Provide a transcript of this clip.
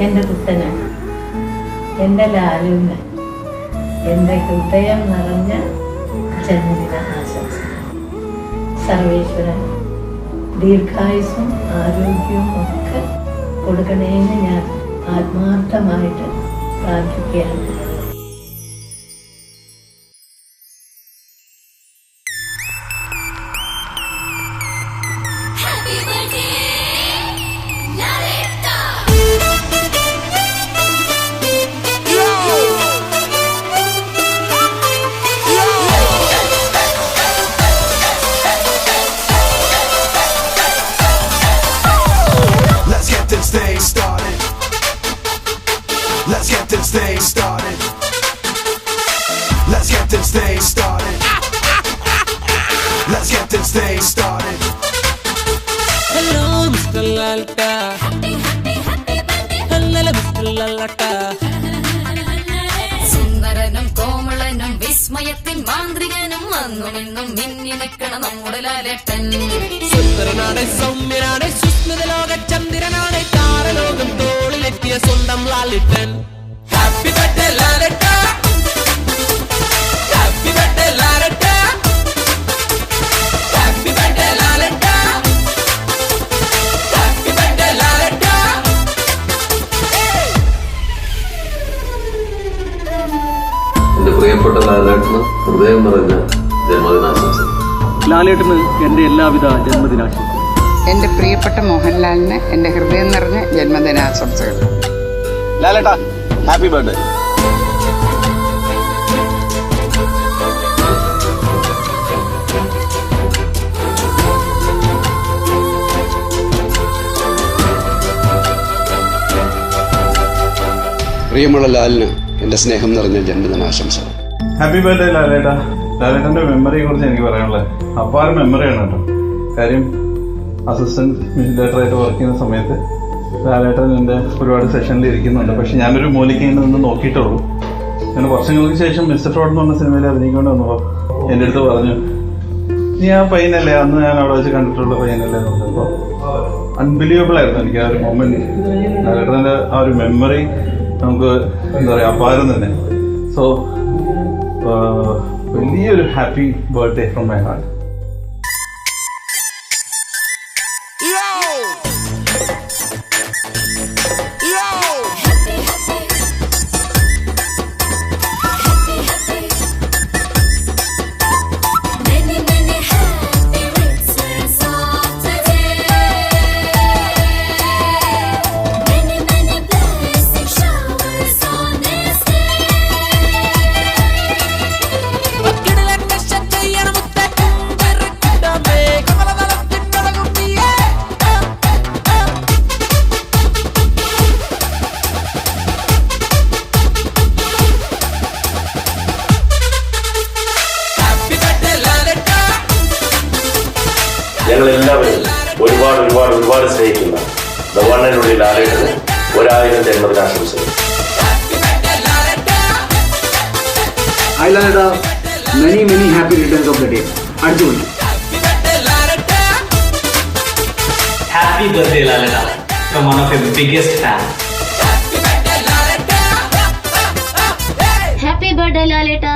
എൻ്റെ കുട്ടന്, എൻ്റെ ലാലുവിന് എൻ്റെ ഹൃദയം നിറഞ്ഞ ജന്മദിന ആശംസ. സർവേശ്വരൻ ദീർഘായുസ്സും ആരോഗ്യവും ഒക്കെ കൊടുക്കണേന്ന് ഞാൻ ആത്മാർത്ഥമായിട്ട് പ്രാർത്ഥിക്കുകയാണ്. Let's get this thing started. Let's get this thing started. Let's get this thing started. Hello, Mr. Lalta. Hello, Mr. Lalta. സുന്ദരനും കോമളനും വിസ്മയത്തിൻ മാന്ത്രികനും വന്നുമെന്നും മിന്നി നിൽക്കണ നമ്മുടെ ലാലേട്ടൻ. സുന്ദരനാണ്, സൗമ്യനാണ്, സുസ്മിത ലോക ചന്ദ്രനാണ്, താരലോകം തോളിലെത്തിയ സ്വന്തം ലാലേട്ടൻ. ഹാപ്പി ബർത്ത്ഡേ ലാലേട്ട, ഹാപ്പി ബർത്ത്ഡേ ലാലേട്ട, ഹാപ്പി ബർത്ത്ഡേ ലാലേട്ട, ഹാപ്പി ബർത്ത്ഡേ ലാലേട്ട. എന്റെ പ്രിയപ്പെട്ട ലാലേട്ടന് ഹൃദയം നിറഞ്ഞ ജന്മദിനാശംസ. ലാലേട്ടന് എൻ്റെ എല്ലാവിധ ജന്മദിനാശംസകളും. എൻ്റെ പ്രിയപ്പെട്ട മോഹൻലാലിന് എൻ്റെ ഹൃദയം നിറഞ്ഞ ജന്മദിനാശംസകൾ. ലാലേട്ടാ, ഹാപ്പി ബർത്ത്ഡേ. പ്രിയമുള്ള ലാലിന് എൻ്റെ സ്നേഹം നിറഞ്ഞ ജന്മദിനാശംസകൾ. ഹാപ്പി ബർത്ത്ഡേ ലാലേട്ടാ. ലാലേട്ടൻ്റെ മെമ്മറിയെ കുറിച്ച് എനിക്ക് പറയാനുള്ളത് അപ്പാര മെമ്മറിയാണ് കേട്ടോ. കാര്യം അസിസ്റ്റന്റ് ഡയറക്ടറായിട്ട് വർക്ക് ചെയ്യുന്ന സമയത്ത് ലാലേട്ടൻ എൻ്റെ ഒരുപാട് സെഷനിൽ ഇരിക്കുന്നുണ്ട്. പക്ഷെ ഞാനൊരു മൂലയ്ക്ക് നിന്ന് നോക്കിയിട്ടുള്ളൂ. അങ്ങനെ വർഷങ്ങൾക്ക് ശേഷം മിസ്റ്റർ ഫ്രോഡ് എന്ന് പറഞ്ഞ സിനിമയിൽ അഭിനയിക്കൊണ്ട് വന്നപ്പോൾ എൻ്റെ അടുത്ത് പറഞ്ഞു, നീ ആ പയ്യനല്ലേ, അന്ന് ഞാൻ അവിടെ വെച്ച് കണ്ടിട്ടുള്ള പയ്യനല്ലേ എന്ന് പറഞ്ഞപ്പോൾ അൺബിലീവബിൾ ആയിരുന്നു എനിക്ക് ആ ഒരു മൊമെന്റ്. ലാലേട്ടൻ്റെ ആ ഒരു മെമ്മറി നമുക്ക് എന്താ പറയുക അപാരം തന്നെ. സോ വലിയൊരു happy birthday from my heart. ഞങ്ങളെല്ലാവരും ഒരുപാട് ഒരുപാട് ഒരുപാട് സ്നേഹിക്കുന്ന ദ വൺ ആൻഡ് ഓൺലി ലാലേട്ടന് 1000 ജന്മദിനാശംസകൾ. Hi Laleta, many happy returns of the day. Arjun. Happy birthday Laleta from one of your biggest fans. Happy birthday Laleta.